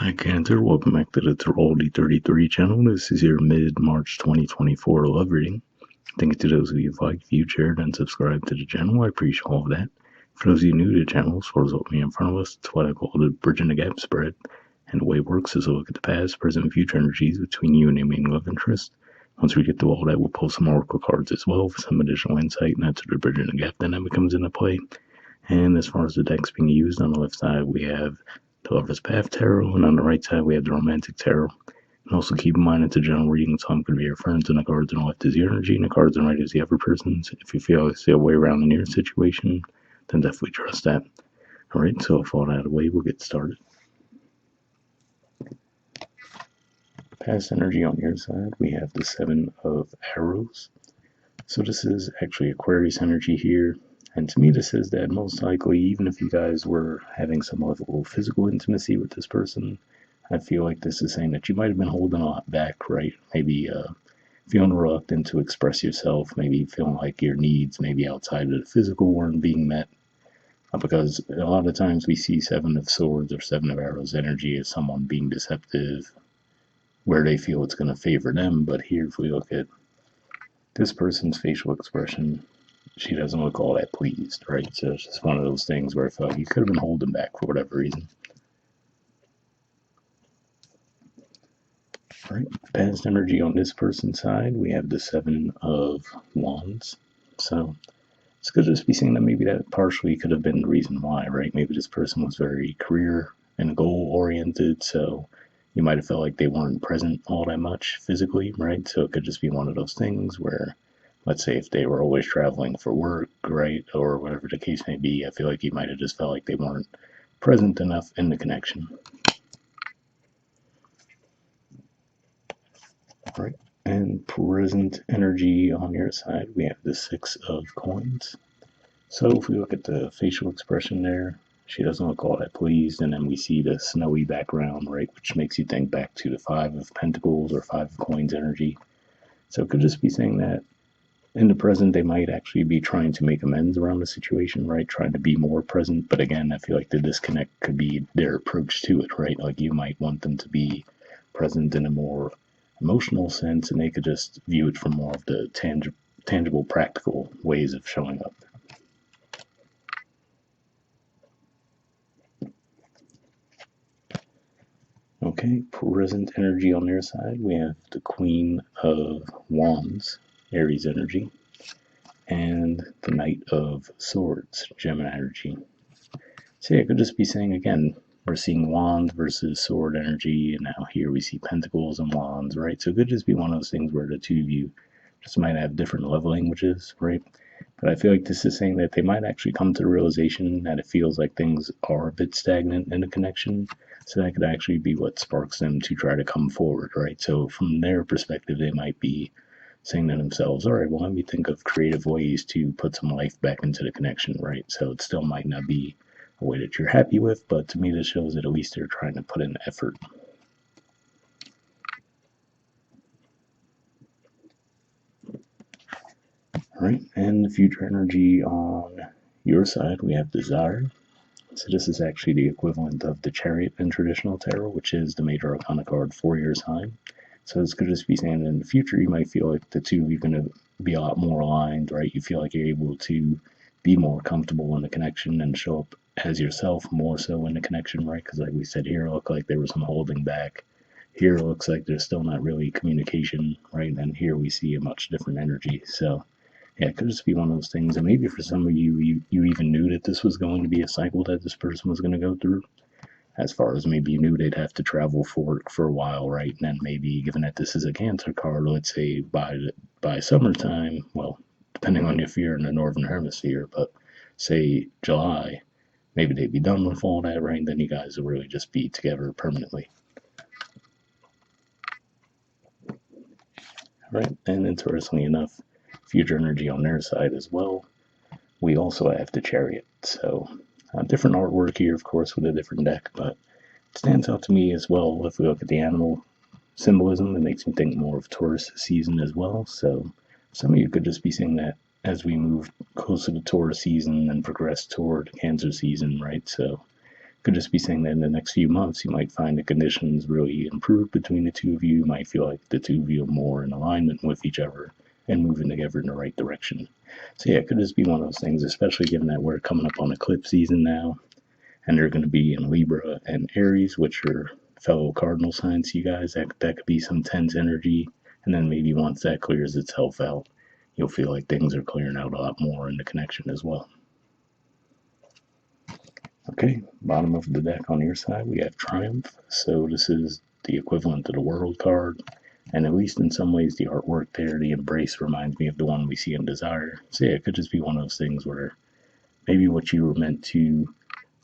Hi Cancer, welcome back to the Astrology 33 channel. This is your mid-March 2024 love reading. Thank you to those of you who liked, viewed, shared, and subscribed to the channel. I appreciate all of that. For those of you new to the channel, as far as what we in front of us, it's what I call the bridging the gap spread. And the way it works is a look at the past, present, and future energies between you and your main love interest. Once we get through all that, we'll pull some oracle cards as well for some additional insight, and that's where the bridging the gap dynamic comes into play. And as far as the decks being used, on the left side we have the Lover's Path Tarot, and on the right side we have the Romantic Tarot. And also keep in mind it's a general reading, so I'm going to be referring to the cards on the left is your energy, and the cards on the right is the other person's. If you feel like a way around in your situation, then definitely trust that. Alright, so with all that out of the way, we'll get started. Past energy on your side, we have the Seven of Arrows. So this is actually Aquarius energy here. And to me, this is that most likely, even if you guys were having some level of physical intimacy with this person, I feel like this is saying that you might have been holding a lot back, right? Maybe feeling reluctant to express yourself, maybe feeling like your needs, maybe outside of the physical, weren't being met. Because a lot of times we see Seven of Swords or Seven of Arrows energy as someone being deceptive, where they feel it's going to favor them. But here, if we look at this person's facial expression, she doesn't look all that pleased, right? So it's just one of those things where I felt you could have been holding back for whatever reason. All right, past energy on this person's side, we have the Seven of Wands. So this could just be saying that maybe that partially could have been the reason why, right? Maybe this person was very career and goal oriented, so you might have felt like they weren't present all that much physically, right? So it could just be one of those things where, let's say if they were always traveling for work, right, or whatever the case may be, I feel like you might have just felt like they weren't present enough in the connection. All right, and present energy on your side, we have the Six of Coins. So if we look at the facial expression there, she doesn't look all that pleased, and then we see the snowy background, right, which makes you think back to the Five of Pentacles or Five of Coins energy. So it could just be saying that in the present, they might actually be trying to make amends around the situation, right? Trying to be more present. But again, I feel like the disconnect could be their approach to it, right? Like you might want them to be present in a more emotional sense, and they could just view it from more of the tangible, practical ways of showing up. Okay, present energy on their side, we have the Queen of Wands, Aries energy, and the Knight of Swords, Gemini energy. So yeah, it could just be saying, again, we're seeing Wands versus Sword energy, and now here we see Pentacles and Wands, right? So it could just be one of those things where the two of you just might have different love languages, right? But I feel like this is saying that they might actually come to the realization that it feels like things are a bit stagnant in a connection. So that could actually be what sparks them to try to come forward, right? So from their perspective, they might be saying to themselves, all right, well, let me think of creative ways to put some life back into the connection, right? So it still might not be a way that you're happy with, but to me, this shows that at least they're trying to put in effort. All right, and the future energy on your side, we have Desire. So this is actually the equivalent of the Chariot in traditional tarot, which is the major arcana card for your sign. So this could just be saying that in the future you might feel like the two of you are going to be a lot more aligned, right? You feel like you're able to be more comfortable in the connection and show up as yourself more so in the connection, right? Because like we said here, it looked like there was some holding back. Here it looks like there's still not really communication, right? And here we see a much different energy. So yeah, it could just be one of those things. And maybe for some of you, you even knew that this was going to be a cycle that this person was going to go through. As far as maybe you knew they'd have to travel for a while, right? And then maybe, given that this is a Cancer card, let's say by summertime, well, depending on if you're in the northern hemisphere, but say July, maybe they'd be done with all that, right? And then you guys will really just be together permanently. All right, and interestingly enough, future energy on their side as well, we also have the Chariot. So different artwork here, of course, with a different deck, but it stands out to me as well. If we look at the animal symbolism, it makes me think more of Taurus season as well. So some of you could just be saying that as we move closer to Taurus season and progress toward Cancer season, right? So Could just be saying that in the next few months, you might find the conditions really improve between the two of you. You might feel like the two of you are more in alignment with each other and moving together in the right direction. So yeah, it could just be one of those things, especially given that we're coming up on eclipse season now, and they're going to be in Libra and Aries, which are fellow cardinal signs to you guys. That could be some tense energy, and then maybe once that clears itself out, you'll feel like things are clearing out a lot more in the connection as well. Okay, bottom of the deck on your side, we have Triumph. So this is the equivalent to the World card, and at least in some ways, the artwork there, the embrace, reminds me of the one we see in Desire. So yeah, it could just be one of those things where maybe what you were meant to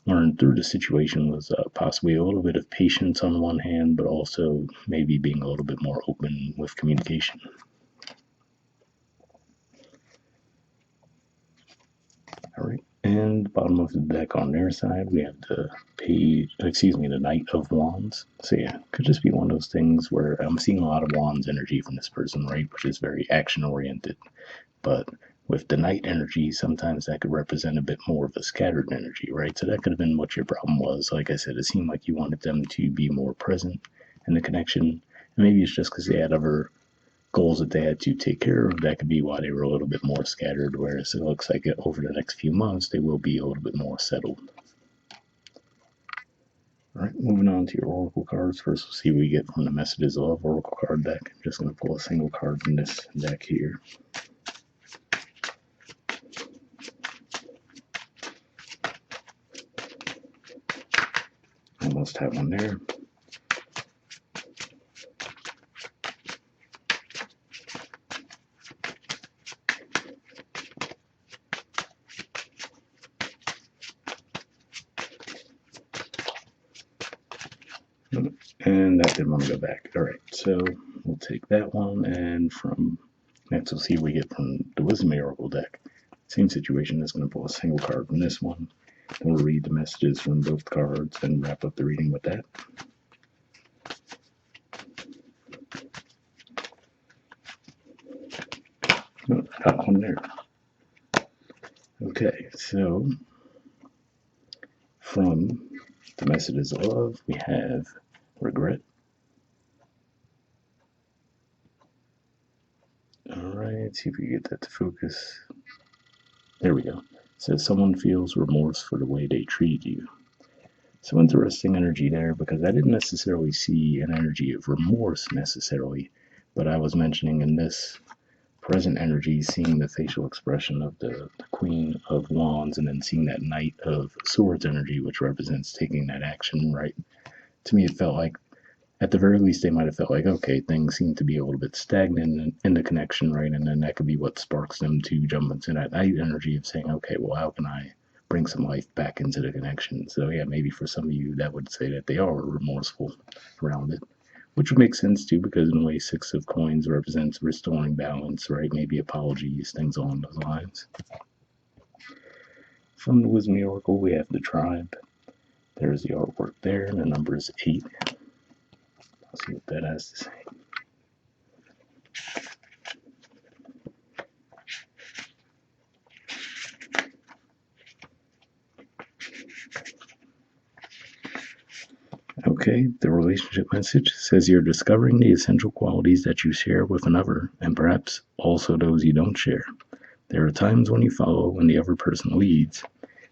learn through the situation was possibly a little bit of patience on one hand, but also maybe being a little bit more open with communication. All right, and bottom of the deck on their side, we have the Knight of Wands. So yeah, could just be one of those things where I'm seeing a lot of Wands energy from this person, right, which is very action oriented. But with the Knight energy, sometimes that could represent a bit more of a scattered energy, right? So that could have been what your problem was. Like I said, it seemed like you wanted them to be more present in the connection. And maybe it's just because they had other goals that they had to take care of. That could be why they were a little bit more scattered, whereas it looks like over the next few months, they will be a little bit more settled. All right, moving on to your Oracle cards. First, we'll see what we get from the Messages of Love Oracle card deck. I'm just going to pull a single card from this deck here. Almost have one there. And that didn't want to go back. All right, so we'll take that one, and from next we'll see what we get from the Wisdom Oracle deck. Same situation. That's going to pull a single card from this one. Then we'll read the messages from both cards and wrap up the reading with that. Oh, got one there. Okay, so from the Messages of Love, we have Regret. Alright, see if we get that to focus. There we go. It says someone feels remorse for the way they treated you. So interesting energy there, because I didn't necessarily see an energy of remorse necessarily, but I was mentioning in this present energy, seeing the facial expression of the Queen of Wands, and then seeing that Knight of Swords energy, which represents taking that action, right? To me, it felt like, at the very least, they might have felt like, okay, things seem to be a little bit stagnant in the connection, right? And then that could be what sparks them to jump into that Knight energy of saying, okay, well, how can I bring some life back into the connection? So yeah, maybe for some of you, that would say that they are remorseful around it. Which would make sense too, because in a way, Six of Coins represents restoring balance, right? Maybe apologies, things along those lines. From the Wisdom Oracle, we have the Tribe. There's the artwork there, and the number is 8. I'll see what that has to say. Okay, the relationship message says you're discovering the essential qualities that you share with another, and perhaps also those you don't share. There are times when you follow and the other person leads,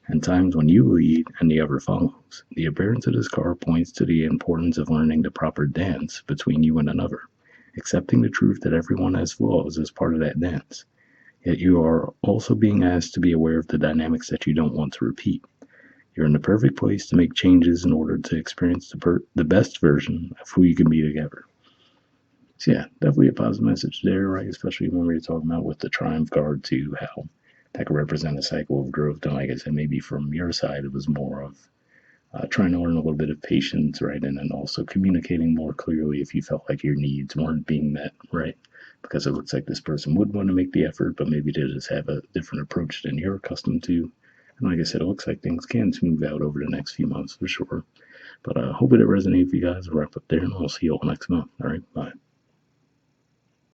and times when you lead and the other follows. The appearance of this card points to the importance of learning the proper dance between you and another, accepting the truth that everyone has flaws as part of that dance. Yet you are also being asked to be aware of the dynamics that you don't want to repeat. You're in the perfect place to make changes in order to experience the best version of who you can be together. So yeah, definitely a positive message there, right? Especially when we were talking about with the Triumph card too, how that could represent a cycle of growth. And like I said, maybe from your side, it was more of trying to learn a little bit of patience, right? And then also communicating more clearly if you felt like your needs weren't being met, right? Because it looks like this person would want to make the effort, but maybe they just have a different approach than you're accustomed to. And like I said, it looks like things can smooth out over the next few months for sure. But I hope it resonated for you guys. We'll wrap up there, and we'll see you all next month. All right, bye.